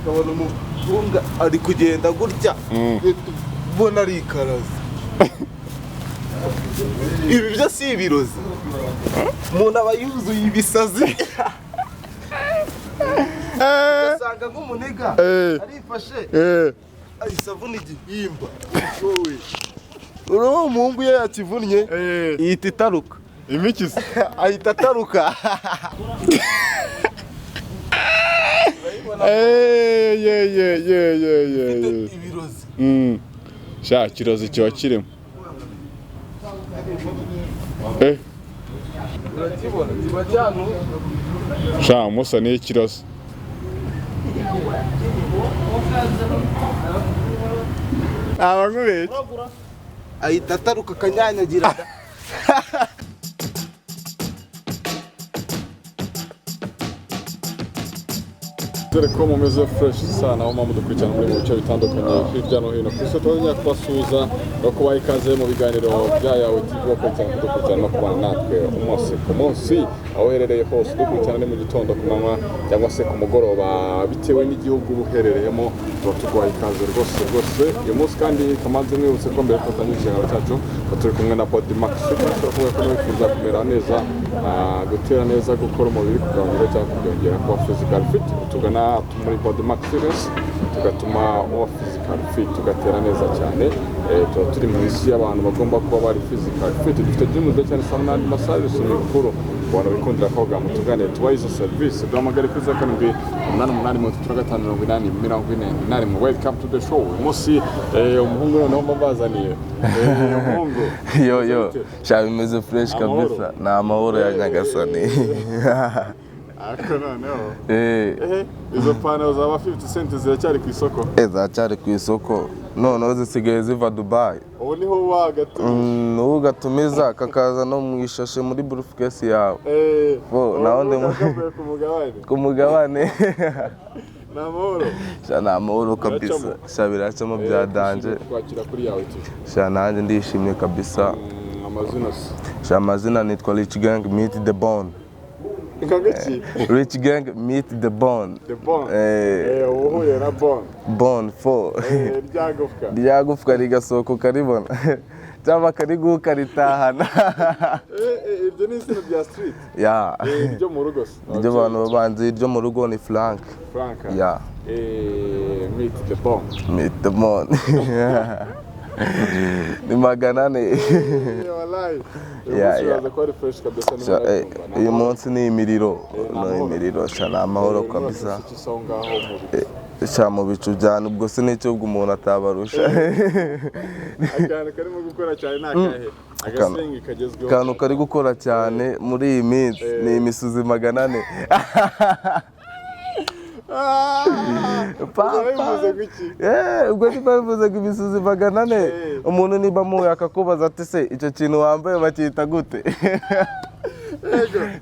ukabona umufunga ari kugenda gutya ubona ari ikarazi. Ibi byo si ibirozi, umuntu aba yuzuye ibisazi. Ugasanga nk'umuniga arifashe ahise avuna igihimba. Urabona umuhungu iyo yakivunnye ihita itaruka imikisi ahita ataruka. Ibirozi sha kirozi kiba kirimo urakibona kiba cyanu sha musa ni ikirozi abangubeke ahita ataruka akanyanyagira. dore ko mumeze fresh sana aho mpamvu dukurikirana muri bice bitandukanye hirya no hino ku isi. Tuzajya kubasuhuza no kubaha ikaze mu biganiro bya Yawe TV, dukurikirana no kubana natwe umunsi ku munsi aho uherereye hose. Dukurikirana ni mu gitondo, ku manywa cyangwa se ku mugoroba bitewe n'igihugu uherereyemo. Tuguha ikaze rwose uyu munsi kandi kamanze mwibutse ko mbere tutangiye ikiganiro cyacu turi kumwe na Body Max. Turavuga ko wifuza kumera neza, gutera neza, gukora umubiri, kugabanya cyangwa kubyongera kuba physical fit, tugana muri Body Max Series tugatuma uba physical fit, tugatera neza cyane. Tuba turi mu isi y'abantu bagomba kuba bari physical fit. Dufite gym nziza cyane sana n'andi masaje mikuru abantu bikundira koga mutugane tubaha izo service. Duhamagare kuri 0788358040. Welcome to the show. Musi umuhungu noneho mbazaniye umuhungu yo sha bimeze fresh kabisa, na amahoro ya Nyagasani. noneho izo pano zaba 50 cent ziracyari ku isoko? Zacyari ku isoko, noneho zisigaye ziva Dubai. Ubu niho wagatumiza ugatumiza kakaza no mu ishashe muri briefcase yawe. Naho ndi ku mugabane. Ni amahoro kabisa, sha biracamo bya danje. Twakira kuri Yawe TV. Sha nanjye ndishimye kabisa. Amazina sha amazina nitwa Rich Gang Meet the Bone. Rich Gang Meet the Bone. Uhuye na Bone 4. Ryagufwa rigasohoka karibona cyangwa kariguka ritahana. Ibyo ni izina rya street. Iryo mu rugo se? Iryo abantu babanze, iryo mu rugo ni Frank. Meet the Bone. Ni magana ane. Uyu munsi ni imiriro, sha ni amahoro kabisa. Sha mu bicu byane ubwo se n'icyo umuntu atabarusha. Akantu karimo gukora cyane nakahe? Agasengi kagezweho. Akantu kari gukora cyane muri iyi minsi ni imisuzi magana ane. Ubwo ntibabivuze ngo imisuzi magana ane. Umuntu niba muhuye akakubaza ati se icyo kintu wambaye bacyita gute?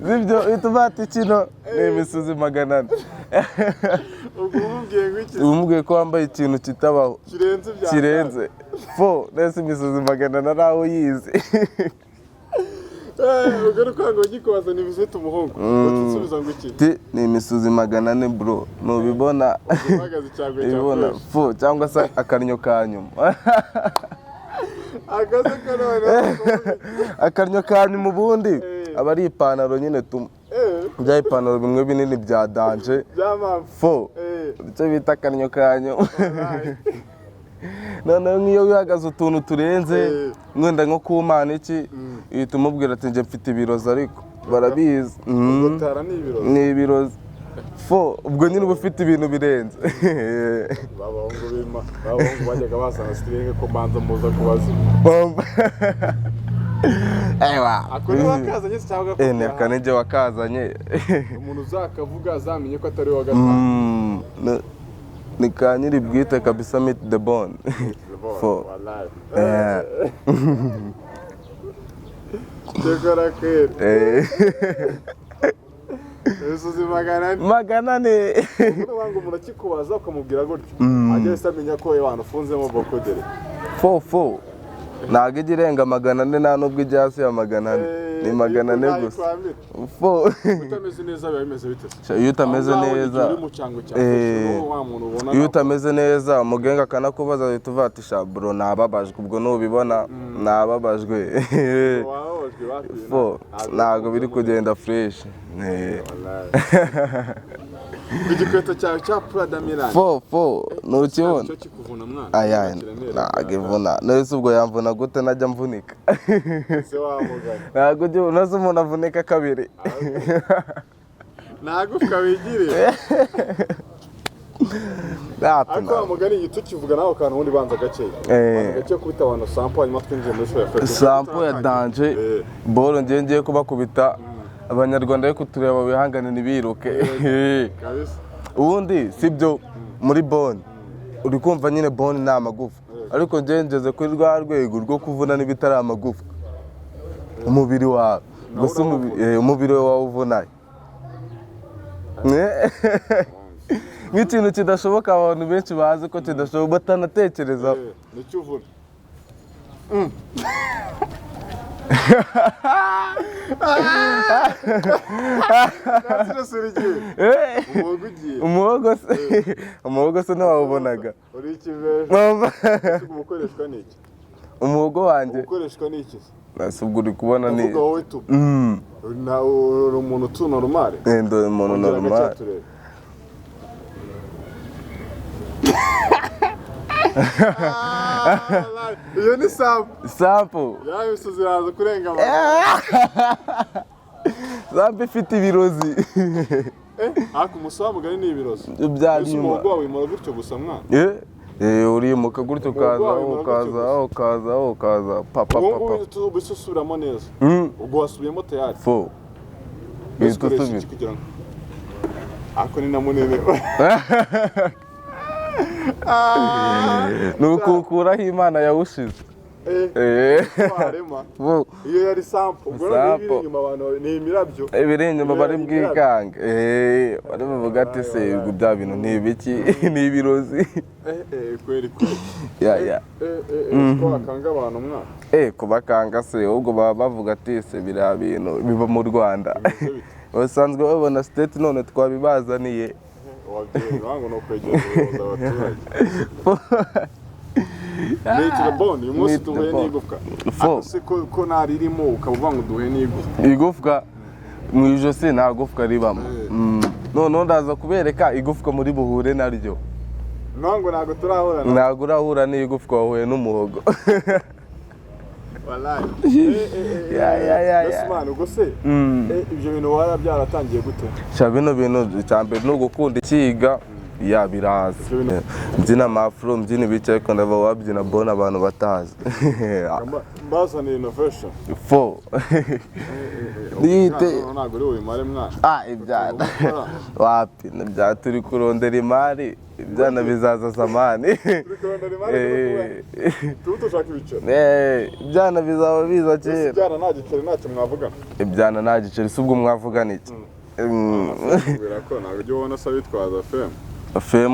Zibyo uhita ufata kino ni imisuzi magana ane. Umubwiye ko wambaye ikintu kitabaho kirenze nese imisuzi magana ane araho yize. Ugaruka ngo gikubaza ni bizita umuhungu. Utusubiza ngo iki? Ni imisuzi magana ane bro. Nubibona ibona cyangwa se akarnyo ka nyuma. Akarnyo ka nyuma ubundi aba ari ipantaro nyine bya ipantaro bimwe binini bya danje icyo bita akarnyo ka nyuma. Noneho nk'iyo wihagaze utuntu turenze mwenda nko ku Mana iki uhita umubwira ati njye mfite ibirozi, ariko barabizi ni ibirozi ubwo nyine uba ufite ibintu birenze. Babahungu bajyaga basana stirenge ko mbanza muza kubaza. Akoni wakazanye cyangwa ko ni akanenge wakazanye. Umuntu uzakavuga azamenye ko atari wa gatanu. Ni ka nyiri bwite kabisa Meet the Bone. Tekora kweli. Imisuzi magana ane. Umuntu murakikubaza ukamubwira gutyo. Ajye samenya ko abantu ufunzemo bokodere. Ntabwo ijya irenga magana ane, nta nubwo ijya hasi ya magana ane. ni 400 gusa fo utameze neza biba bimeze bite iyo utameze neza iyo utameze neza umugenga akanakubaza tuvatisha bro nababajwe ubwo nubibona nababajwe fo ntago biri kugenda fresh igikweto cyawe cya Prada Milan fo nukibona cyo kikuvuna mwana aya nagivuna nese ubwo yamvuna gute najya mvunika se wamugana ntago nazo umuntu avunika kabiri nagufka wigire ariko wamugana igito kivuga nawe kantu ubundi banza gake kubita abantu sample hanyuma twinjiye muri show ya fresh sample ya danger bolo ngiye kubakubita abanyarwanda yo kutureba bihangane nibiruke ubundi sibyo muri Bonne uri kumva nyine Bonne ni amagufa ariko ngeze kuri rwa rwego rwo kuvuna n'ibitari amagufa umubiri wawe gusa umubiri wawe uvunaye nk'ikintu kidashoboka abantu benshi bazi ko kidashoboka batanatekereza nicyo uvuna umuhogo se ntiwawubonaga uri ikiveje ukoreshwa n'iki umuhogo wanjye ukoreshwa n'iki nasi ubwo uri kubona ni wowe tu uri umuntu utu normal ndi umuntu normal iyo ni sample yawe usuze yaza kurenga sample ifite ibirozi ariko umusawa mugari ni ibirozi byari umuhogo wawe imara gutyo gusa mwana urimuka gutyo ukaza papa ubu bisusubiramo neza ubwo wasubiyemo tayari fo bisubira kugira ngo ako ni na munene nukukuraho Imana yawushize iyo yari sample ubwo n'ibiri inyuma abantu ni imirabyo ibiri inyuma bari bwikange bari bavuga ati se bya bintu ni ibiki ni ibirozi kweri ya ko bakanga abantu mwana kubakanga se ubwo baba bavuga ati se biriya bintu biba mu Rwanda basanzwe babona state none twabibazaniye wangu no kwegereza abaturage Nitira Bonne uyu munsi duhuye n'igufwa ase ko naririmo ukavuga ngo duhuye n'igufwa igufwa mu ijosi nta gufwa ribamo none ndaza kubereka igufwa muri buhure naryo ntabwo turahura ntabwo urahura n'igufwa wahuye n'umuhogo wallahi Usman ugose ibyo bintu wara byaratangiye gute cya bino bintu cyambere no gukunda ikiga biraza mbyina amafro mbyina ibice ariko ndava wabyina Bonne abantu batazi mbazana innovation fo nite ntabwo uri wimare mwana ibyana wapi nabya turi kurondera imari ibyana bizaza zamani tushaka ibiceri ibyana bizaba biza kera ibyana nta giceri ntacyo mwavugana ibyana nta giceri si ubwo mwavugana iki ntabwo ujya ubona se bitwaza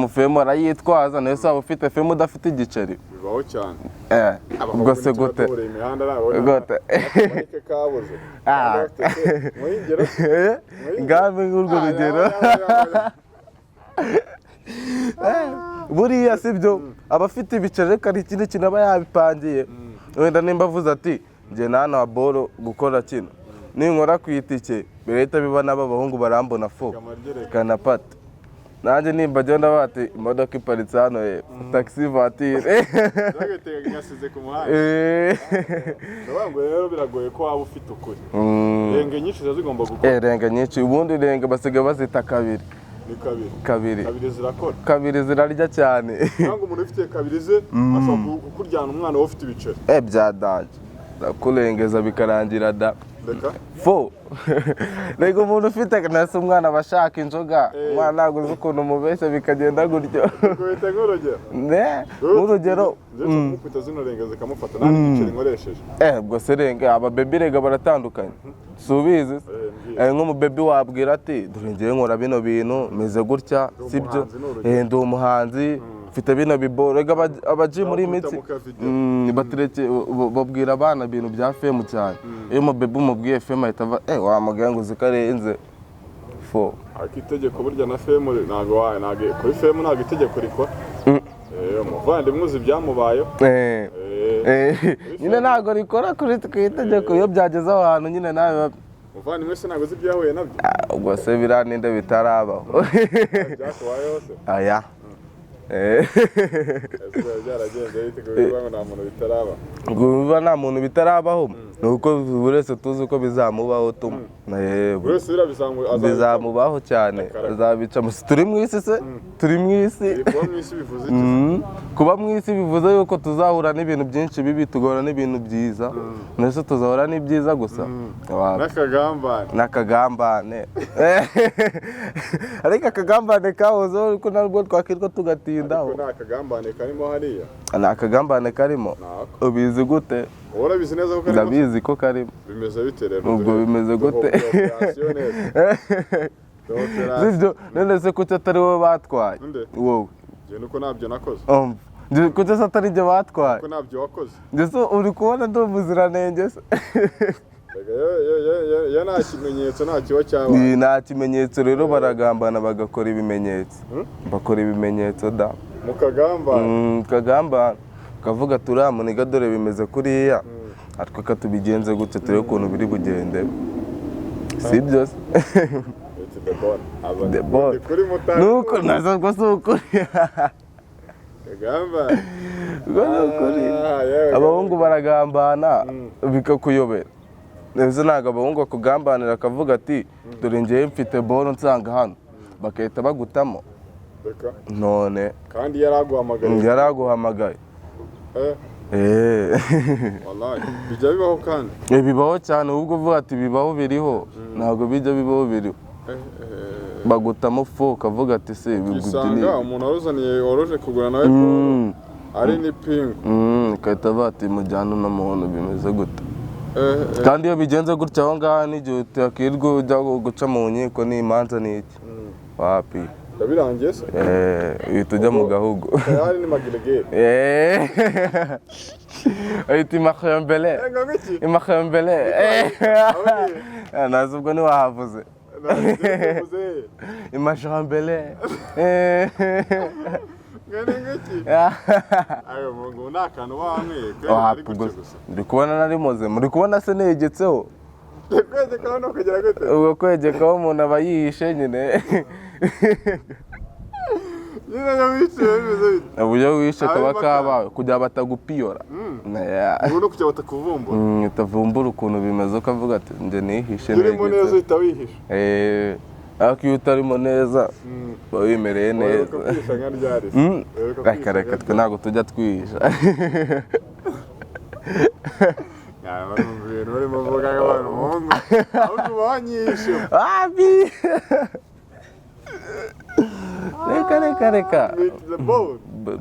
femu arayitwaza nayo se waba ufite femu udafite igiceri bibaho cyane ubwo se gute gute kabuze ngabe nk'urwo rugero buriya sibyo abafite ibiceri reka hari ikindi kintu aba yabipangiye wenda nimba avuze ati njye nana wa bolo gukora kino ninkora ku itike birahita biba n'abahungu barambona fo kanapata nanjye nimba agenda bati imodoka iparitse hano taxi voiture ngasize ku muhanda ndabango rero biragoye ko waba ufite ukuri renge nyinshi zigomba gukora renge nyinshi ubundi renge basigaye bazita kabiri ni kabiri zirakora kabiri zirarya cyane ntabwo umuntu ufite kabiri ze ashobora kukuryana umwana wowe ufite ibiceri byadanje ndakurengeza bikarangira da fo rego umuntu ufite nase umwana abashaka inzoga umwana ntabwo uzi ukuntu umubeshya bikagenda gutyo kubita nk'urugero nk'urugero mukubita zino renge zikamufata nta n'igiceri nkoresheje ubwo se renge ababebi rega baratandukanye si ubizi nk'umubebi wabwira ati dore ngewe nkora bino bintu meze gutya sibyo ndi umuhanzi mfite bino biboro rega abaji muri imitsi batereke babwira abana ibintu bya femu cyane iyo umubebe umubwiye femu ahita ava wa muganga uzi ko arenze fo itegeko burya na femu ntabwo kuri femu ntabwo itegeko rikora umuvandimwe uzi ibyamubayeho nyine ntabwo rikora kuri itegeko iyo byageze aho hantu nyine nawe umuvandimwe se ntabwo uzi ibyahuye nabyo ubwo se biriya ninde bitarabaho byakubayeho se aya byaragenze biteguye ngo nta muntu bitarabaho ngo nta muntu bitarabaho ni uko buri wese tuzi uko bizamubaho buri wese bizamubaho cyane azabica turi mu isi se turi mu isi kuba mu isi bivuze iki kuba mu isi bivuze yuko tuzahura n'ibintu byinshi bibi tugahura n'ibintu byiza ndetse tuzahura n'ibyiza gusa n'akagambane ariko akagambane kahozeho ariko ntabwo twakirwa tugatindaho nta kagambane karimo hariya ni akagambane karimo ubizi gute urabizi neza ko karimo ndabizi ko karimo bimeze bite rero ubwo bimeze gute sibyo none se kuki atari wowe batwaye wowe njye nuko ntabyo nakoze kuki se atari ibyo batwaye nuko ntabyo wakoze ndetse uri kubona ndi umuziranenge se iyo nta kimenyetso nta kiba cyabaye nta kimenyetso rero baragambana bagakora ibimenyetso bakora ibimenyetso da mukagambana ukavuga turamuniga dore bimeze kuriya ariko katubigenze gutya turebe ukuntu biri bugende si byo se nuko nazo rwo si ukuri abahungu baragambana bikakuyobera ndetse ntabwo abahungu bakugambanira akavuga ati dore ngewe mfite boro nsanga hano bagahita bagutamo none kandi yaraguhamagaye bijya bibaho kandi bibaho cyane ubwo uvuga ati bibaho biriho ntabwo bijya bibaho biriho bagutamo fu ukavuga ati se usanga umuntu waruzaniye woroje kugura nawe ari n'ipingu ugahita bati mujyana uno muntu bimeze gute kandi iyo bigenze gutya aho ngaho n'igihe utakirwa ujya guca mu nkiko n'imanza n'iki wapi birangiye se uhita ujya mu gahugu hari ni magiregere uhita imakambele nazi ubwo ntiwahavuze imashambele ndi kubona nari muze muri kubona se negetseho ubwo kwegekaho umuntu aba yihishe nyine uburyo wishe kaba kabawe kugira batagupiyora kugira batakuvumbura utavumbura ukuntu bimeze ukavuga ati njye nihishe urimo neza uhita wihisha ariko iyo utarimo neza uba wimereye neza reka twe ntabwo tujya twihisha urimo uvuga nk'abantu umuhungu ahubwo uba wanyihishe reka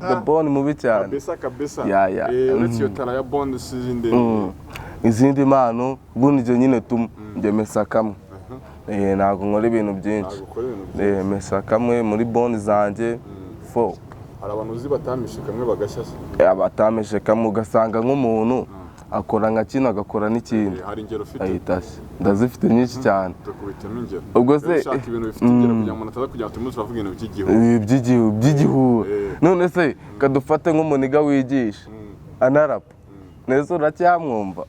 the bone mubi cyane kabisa uretse iyo tara ya bone izindi mpano ubundi njye nyine njye mesa kamwe ntabwo nkora ibintu byinshi mesa kamwe muri bone zanjye fo hari abantu uzi batamishe kamwe bagashya se batamishe kamwe ugasanga nk'umuntu akora nka kino agakora n'ikindi hari ingero ufite ayitashye ndazifite nyinshi cyane tukubitamo ingero ubwo se ushaka ibintu bifite ingero kugira ngo umuntu ataza kugira ngo tumuze turavuga ibintu by'igihugu none se kadufate nk'umuniga wigisha anarapa neza uracyamwumva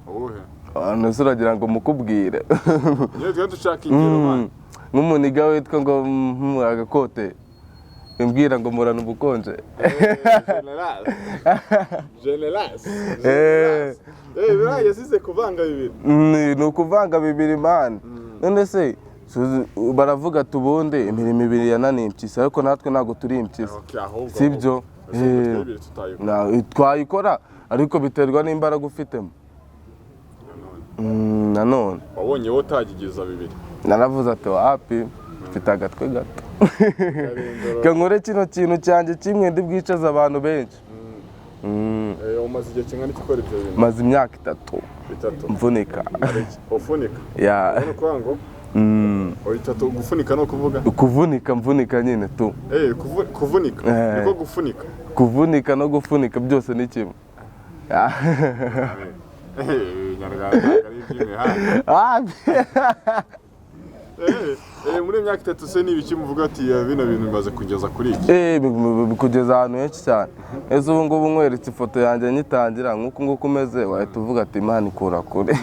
uwuhe neza uragira ngo mukubwire niyo tujya dushaka ingero nk'umuniga witwa ngo agakote imbwira ngo murana ubukonje generasi yasize kuvanga bibiri ni ukuvanga bibiri mani none se baravuga ati ubundi imirimo ibiri yananiye impyisi ariko natwe ntabwo turi impyisi sibyo twayikora ariko biterwa n'imbaraga ufitemo nanone wabonye wowe utagigiza bibiri naravuze ati wapi mfite agatwe gato kankore kino kintu cyanjye kimwe ndi bwicaza abantu benshi umaze igihe kingana iki ukora ibyo bintu maze imyaka 3 mvunika ufunika ya Uhita gufunika no kuvuga? Mvunika nyine tu. Kuvunika. Niko gufunika. Kuvunika no gufunika byose ni kimwe. Muri myaka 3 se nibiki muvuga ati bino bintu bimaze kugeza kuri iki? Bikugeza ahantu henshi cyane. Ese ubu ngubu nkweretse ifoto yanjye nyitangira nk'uko umeze wahita uvuga ati Imana ikura kure.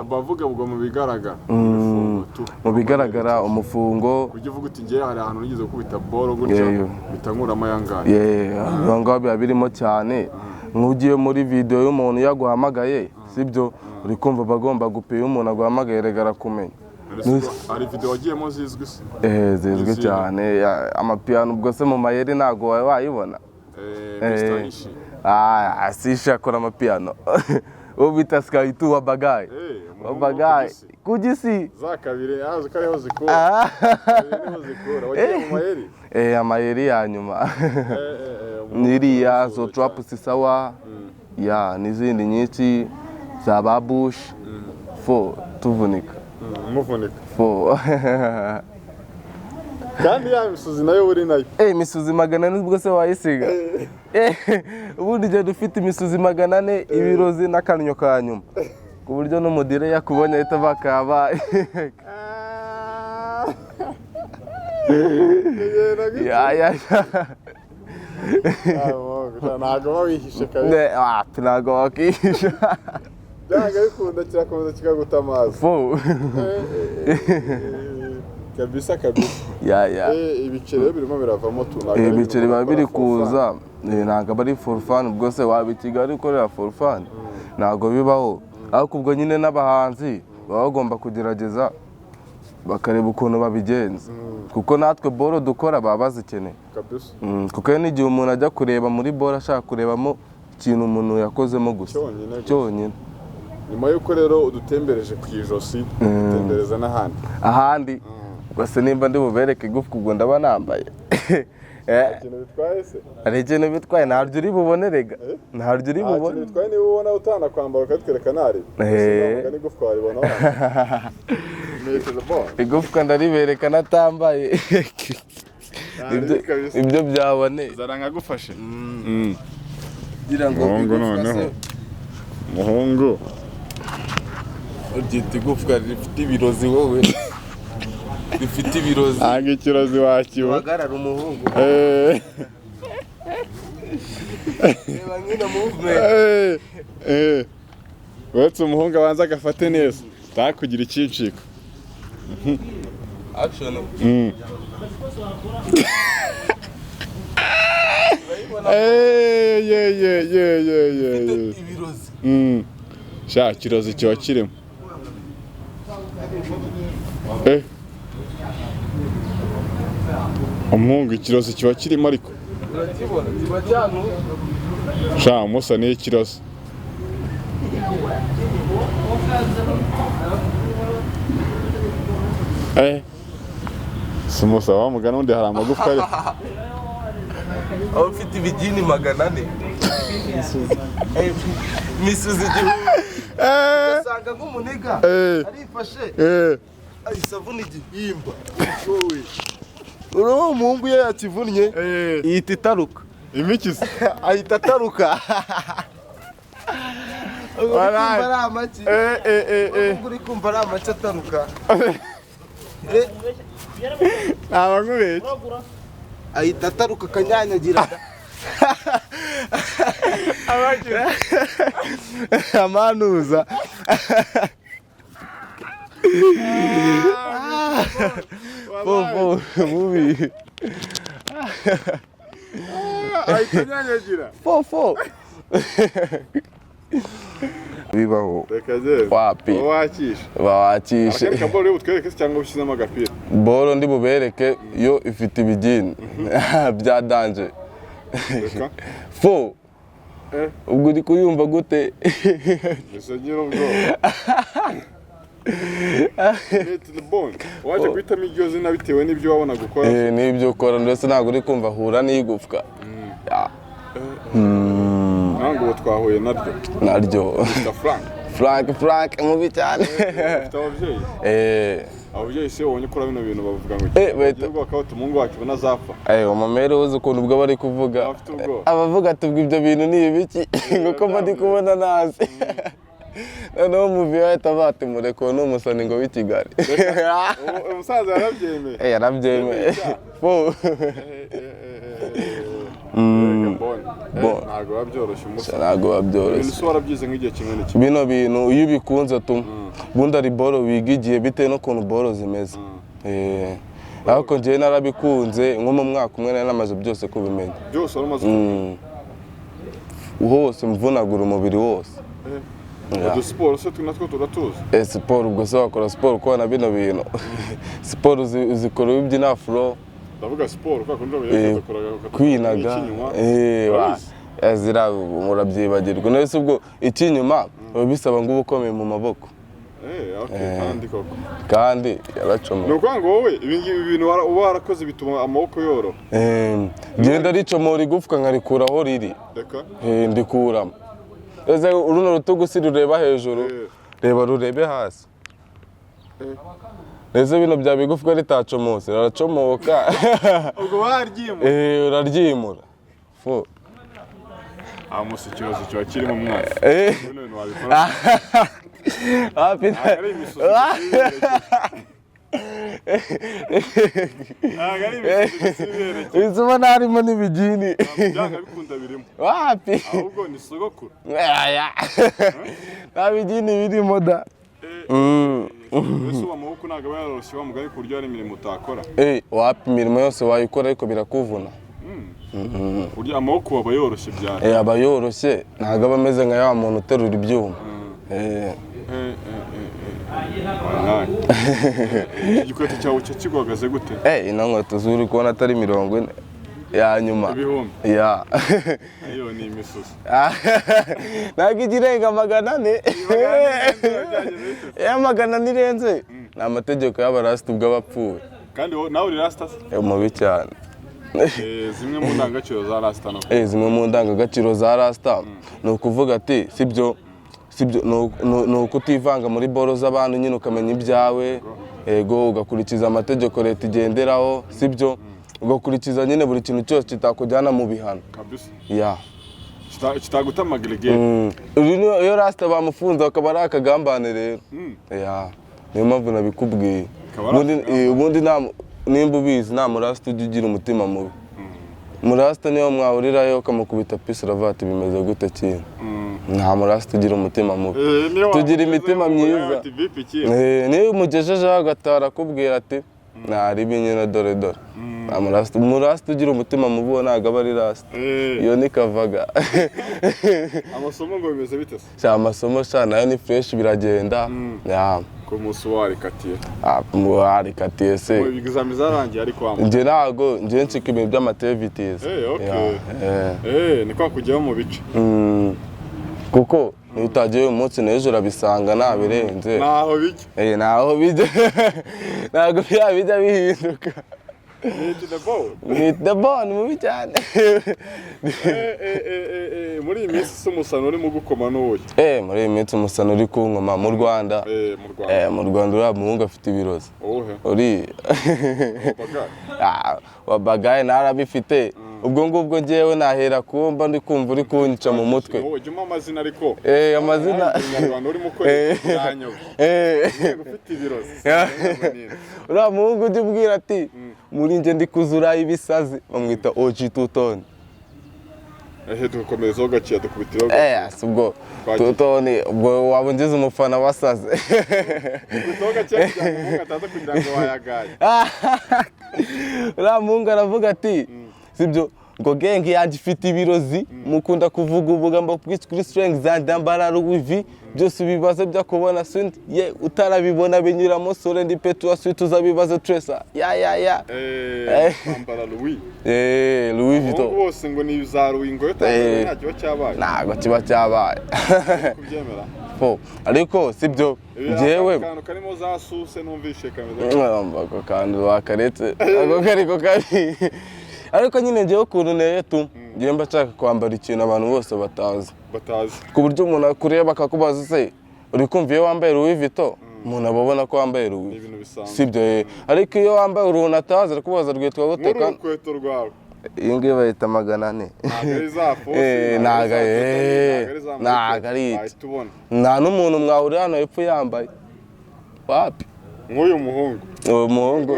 Bavuga ubwo mu bigaragara. Mu bigaragara umufungo. Ujye uvuga uti ngiye hari ahantu nigeze kubita boro gutya bitangura amayangari. Ngo biba birimo cyane. Nk'ugiye muri video y'umuntu yaguhamagaye sibyo uri kumva bagomba gupiye umuntu aguhamagaye regara kumenya. Hari video wagiyemo zizwi se? Zizwi cyane amapiano ubwo se mu mayeri ntago wayibona. Asisha akora amapiano. Ubita Sky tu wa Bagayi. Wa Bagayi. Kugisi. Zakabire azo kariho zikora. Wagiye mu mayeri? Amayeri ya nyuma. Niriya zo trap sisawa. N'izindi nyinshi za babush. Tuvunika. Muvunika. Kandi ya misuzi nayo uri nayo. Imisuzi 400 ubwo se wayisiga. Ubundi je dufite imisuzi 400 ibirozi n'akanyo ka nyuma. Ku buryo n'umudire yakubonye ahita bakaba. Ntago wawihishe kabisa. Ntago wakihisha. Byanga bikunda kirakomeza kikaguta amazi. Kabisa. Ibiceri birimo biravamo tunaga. Ibiceri babiri kuza ntago bari for fun ubwo se wabi Kigali ukorera for fun. Ntago bibaho. Ariko ubwo nyine n'abahanzi baba bagomba kugerageza bakareba ukuntu babigenza. Kuko natwe boro dukora baba bazikeneye. Kabisa. Kuko n'igihe umuntu ajya kureba muri boro ashaka kurebamo ikintu umuntu yakozemo gusa. Cyonyine. Nyuma yuko rero udutembereje ku ijosi, utembereza ahandi gwase nimba ndi bubereke igufwa ubwo ndaba nambaye. Ikintu bitwaye se? Ari ikintu bitwaye ntaryo uri bubonerega. Ntaryo uri bubone. Ikintu bitwaye niba ubona utana kwambara ukatwereka nari. Ni igufwa waribona wana. Igufwa ndaribereka natambaye. Ibyo byabone. Zara nkagufashe. Gira ngo noneho. Muhungu. Ugiti igufwa rifite ibirozi wowe. Rifite ibirozi. Ntabwo ikirozi wakiwe. Wagarara umuhungu. Reba nyine movement. Wetse umuhungu abanza agafate neza. Takugira ikincika. Action. Ibirozi. Sha kirozi cyo kirimo. Umuhungu ikirozi kiba kirimo ariko. Sha musa ni ikirozi. Sumusa wa mugana undi hari amagufwa ari. Aho ufite ibigini 400. Misuzi usanga nk'umuniga arifashe ayisavuna igihimba wowe umuhungu ye yakivunnye ihita itaruka imikizi ahita ataruka uri kumva ari amaki ataruka abangubeshye ahita ataruka akanyanyagira amanuza mubi ahita anyanyagira bibaho wapi wakishe akandi kaboro yo butwereke cyangwa ushyizemo agapira boro ndi bubereke yo ifite ibigini bya danje ubwo uri kuyumva gute bisagira ubwoba waje guhitamo iryo zina bitewe n'ibyo wabona gukora n'ibyo ukora ndetse ntabwo uri kumva ahura n'igufwa ntabwo ubu twahuye naryo Frank Frank mubi cyane. Ufite ababyeyi? Ababyeyi se wabonye ukora bino bintu bavuga ngo igihugu bakabata umuhungu wacu ubona azapfa. Umamere uzi ukuntu ubwo bari kuvuga. Abavuga ati ubwo ibyo bintu ni ibiki ngo ko ndi kubona nazi. Noneho muvi ahita bati mureko n'umusani ngo w'i Kigali. Umusaza yarabyemeye? Yarabyemeye. Ntabwo wabyoroshye umusa. Ntabwo wabyoroshye. Ibintu se warabyize nk'igihe kimwe n'iki? Bino bintu iyo ubikunze ubundi ari boro wiga igihe bitewe n'ukuntu boro zimeze. Ariko njyewe narabikunze nko mu mwaka umwe nari namaze byose kubimenya. Byose waramaze kubimenya? Hose mvunagura umubiri wose. Siporo se natwo turatuzi? Siporo ubwo se wakora siporo ukabona bino bintu. Siporo uzikora ubyina afro. Ndavuga siporo kwa kundi bagiye kwinaga. Zira murabyibagirwa. Nese ubwo ikinyuma bisaba ngo ubukomeye mu maboko. Kandi koko. Kandi yaracomye. No kwanga wowe ibintu uba warakoze bituma amaboko yoro. Genda ricomora igufwa nkarikuraho riri. Reka. Ndikuramo. Eze uruno rutugu si rureba hejuru. Reba rurebe hasi. Eze bino bya bigufwa ritacomose raracomoka. Ubwo waryimura. Uraryimura. Amusi ikibazo kiba kiri mu mwana. None wabikora. Izuma narimo n'ibigini. Byanga bikunda birimo. Wapi? Ahubwo ni sogokuru. Nta bigini birimo da. Ese uba amaboko ntabwo aba yaroroshye wa mugari ku buryo hari imirimo utakora? Wapi imirimo yose wayikora ariko birakuvuna. Burya amaboko aba yoroshye byane. Aba yoroshye ntabwo aba ameze nka ya muntu uterura ibyuma. Igikweto cyawe kiguhagaze gute? Ino nkweto zuri kubona atari 40 ya nyuma. Ibihumbi? Ya. Ayo ni imisusi. Ntabwo igirenga 400. Magana nirenze. Ni amategeko y'abarasta ubwo abapfuye. Kandi nawe uri rasta? Mubi cyane. Zimwe mu ndangagaciro za rasta no. Zimwe mu ndangagaciro za rasta ni ukuvuga ati sibyo ni ukutivanga muri boro z'abantu nyine ukamenya ibyawe. Ego ugakurikiza amategeko leta igenderaho sibyo ugakurikiza nyine buri kintu cyose kitakujyana mu bihano. Kabisa. Kitaguta magregere. Iyo rasta bamufunze akaba ari akagambane rero. Niyo mpamvu nabikubwiye. Ubundi nimba ubizi nta murasta ujya ugira umutima mubi. Murasta niyo mwahurirayo ukamukubita pisi uravati bimeze gute kintu. Nta murasta ugira umutima mubi. Tugira imitima myiza. Niyo umugejejeho agataha arakubwira ati ntaribi nyine dore. Murasta ugira umutima mubi uwo ntabwo aba ari rasta. Iyo ni kavaga. Amasomo ngo bimeze bite se? Amasomo nayo ni fresh biragenda. Ko musi warikatiye. Warikatiye se. Ibizami zarangiye ariko wamwe. Nje ntago nje nsika ibintu by'amatevities. Ni kwa kujyaho mu bice. Kuko utagiye uyu munsi n'ejo urabisanga nabirenze. Naho bijya. Naho bijya. Ntago bijya bihinduka. Meet the bone mubi cyane. Muri iyi minsi umusano urimo gukoma n'uwoye? Muri iyi minsi umusano uri kunkoma mu Rwanda. Mu Rwanda uriya muhungu afite ibirozi. Uri wabagaye narabifite. Ubwo ngubwo njyewe nahera kumba ndi kumva uri kunyica mu mutwe. Ujya amazina ariko. Amazina. Umunyarwanda urimo ukorera yanyowe. Ufite ibirozi. Uriya muhungu ujya ubwira ati muri nje ndi kuzura ibisazi bamwita OG Tutoni. Dukomerezaho gaciya dukubitiraho. Ubwo Tutoni ubwo wabungize umufana wasaze. Dukubitiraho gaciya kugira ngo umuhungu ataza kugira ngo wayagaye. Uriya muhungu aravuga ati sibyo ngo genge yanjye ifite ibirozi mukunda kuvuga ubugambo kuri strength za ndambara ruwivi byose bibazo bya kubona sundi ye utarabibona binyuramo sore ndi petu aswita uzabibazo Tresa ndambara Louis Louis Vuitton bose ngo ni za Louis ngo yotaje nta kiba cyabaye ntago kiba cyabaye kubyemera ariko sibyo njyewe kantu karimo za suse numvishe kameze ako kantu wakaretse ako kariko kabi ariko nyine njyewe ukuntu neye tu njyewe mba nshaka kwambara ikintu abantu bose batazi ku buryo umuntu akureba akakubaza se uri kumva iyo wambaye Louis Vuitton umuntu ababona ko wambaye Louis ibintu bisanzwe sibyo ariko iyo wambaye uruntu atazi arakubaza rwitwa gute kandi urukweto rwawe iyi ngiyi bayita 400 ntago ari nta n'umuntu mwahurira hano hepfo yambaye wapi nk'uyu muhungu uwo muhungu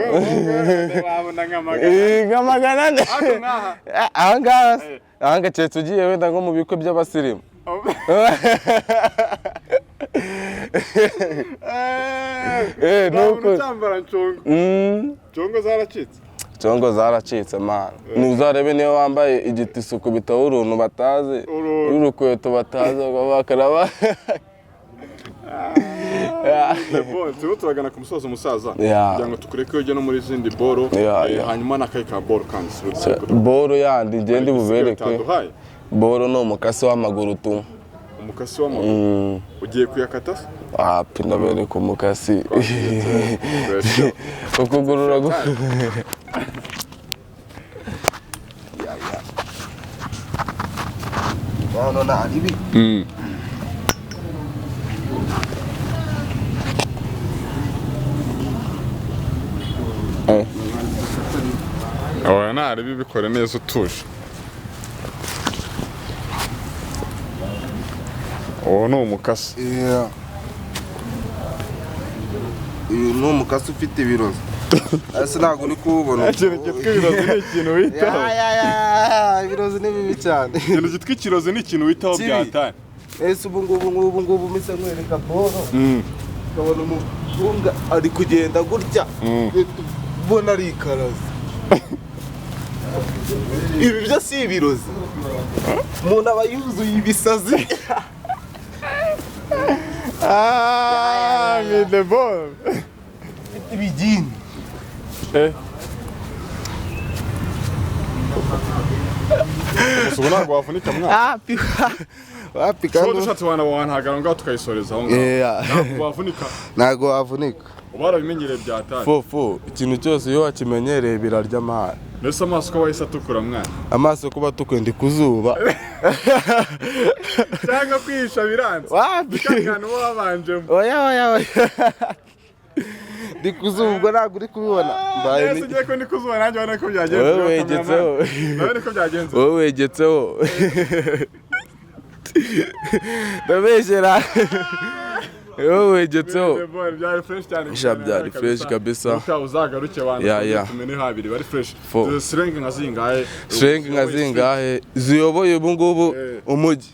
wabona nka 400 aha cyetse ugiye wenda nko mu bikwe by'abasirimu nuko cyambara ncongo zaracitse Congo zaracitse man. Nuzarebe niyo wambaye igitisuku bitaho uruntu batazi. Urukweto batazi bakaraba. Bon, turagana ku musozo musaza. Kugira ngo tukureke ujye no muri zindi boro. Hanyuma nakaye ka boro kandi. Boro yandi ngende bubereke. Boro no umukasi w'amaguru tu. Umukasi w'amaguru. Ugiye kuyakata se? Pindabereka umukasi. Ukugurura go. Wano na alibi. Oya na alibi bikore neza utuje. Ni umukasi. Uyu ni umukasi ufite ibirozi. Ese ntabwo uri kuwubona. Ikintu cyitwa ibirozi ni ikintu witaho. Ibirozi ni bibi cyane. Ikintu cyitwa ikirozi ni ikintu witaho byatanye. Ese ubu ngubu mise nkwereka boro. Ukabona umufunga ari kugenda gutya. Ubona ari ikarazi. Ibi byo si ibirozi. Umuntu aba yuzuye ibisazi. Mide bon. Ibigini. Umusubona ngo wavunika mwana. Wapi kandi dushatse wana wantagara ngaho tukayisoreza aho ngaho. Wavunika. Nago wavunika. Ubarabimenyereye byatanye. Fo ikintu cyose iyo wakimenyereye birarya amahane. Nese amaso ko wahise atukura mwana. Amaso kuba tukwenda kuzuba. Cyangwa kwihisha biranze. Wapi kandi wabanjemo. Oya. Ndikuzubwa ntabwo uri kubibona. Mbaye ni ngiye ko ndikuzuba nanjye ubona ko byagenze. Wowe wegetseho. Nawe niko byagenze. Wowe wegetseho. Ndabeshera. Wowe wegetseho. Byari fresh cyane. Byari fresh kabisa. Uzagaruke abantu tumene habiri bari fresh. Strength nka zingahe ziyoboye ubu ngubu umujyi.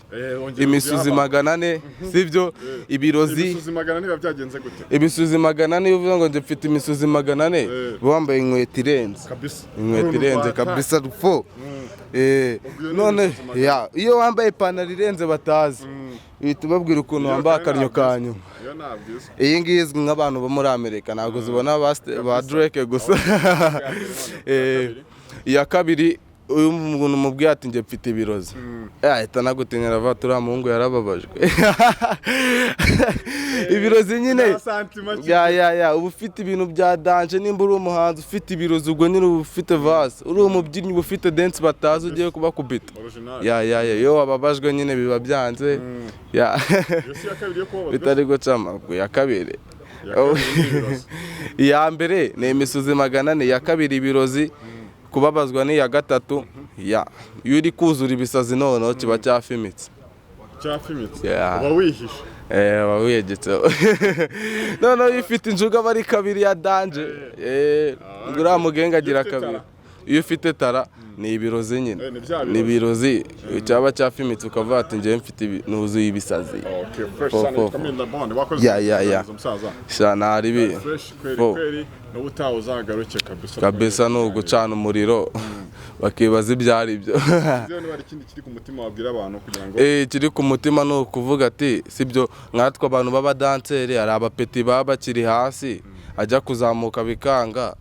Imisuzi 400 sivyo ibirozi. Imisuzi 400 biba byagenze gute? Ibisuzi 400 uvuga ngo nje mfite imisuzi 400 bambaye inkweto irenze. Kabisa. Inkweto irenze kabisa fo. None iyo wambaye ipantaro irenze batazi. Uhita ubabwira ukuntu wambaye akaryo kanyu. Iyi ngiyi izwi nk'abantu bo muri Amerika ntabwo zibona ba Drake gusa. Iya kabiri uyu muntu mubwiye ati nje mfite ibirozi. Ahita nagutenyera vatura muhungu yarababajwe. Ibirozi nyine. Ubu ufite ibintu bya danje nimba uri umuhanzi ufite ibirozi ubwo nyine ubu ufite vase. Uri umubyinnyi ubu ufite dance batazi ugiye kubakubita. Yo wababajwe nyine biba byanze. Bitari gucama ya kabiri. Iya mbere ni imisuzi 400 ya kabiri ibirozi. Kubabazwa ni ya gatatu iyo uri kuzura ibisazi noneho kiba cyafimitse. Uba wihishe. Uba wiyegetseho. Noneho iyo ufite injuga bari kabiri ya danje. Uriya mugenga agira kabiri. Iyo ufite tara ni ibirozi nyine. Ni ibirozi cyaba cyafimitse ukavuga ati njye mfite nuzuye ibisazi. Shana aribi. N'ubutaha uzagaruke kabisa no gucana umuriro bakibaza ibyari byo. Kiri ku mutima wabwira abantu kugira ngo kiri ku mutima no kuvuga ati sibyo nkatwe abantu baba danseri ari abapeti baba bakiri hasi ajya kuzamuka bikanga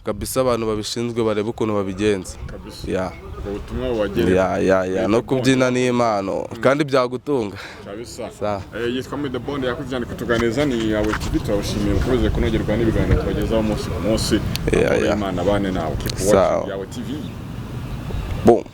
kabisa abantu babishinzwe bareba ukuntu babigenza. Ubutumwa bubagerera. No kubyina ni impano kandi byagutunga. Yitwa Mide Bond yakujyana kutuganeza ni yawe TV turabashimiye ukomeze kunogerwa n'ibiganiro tubagezaho umunsi ku munsi. Imana bane nawe. Yawe TV. Boom.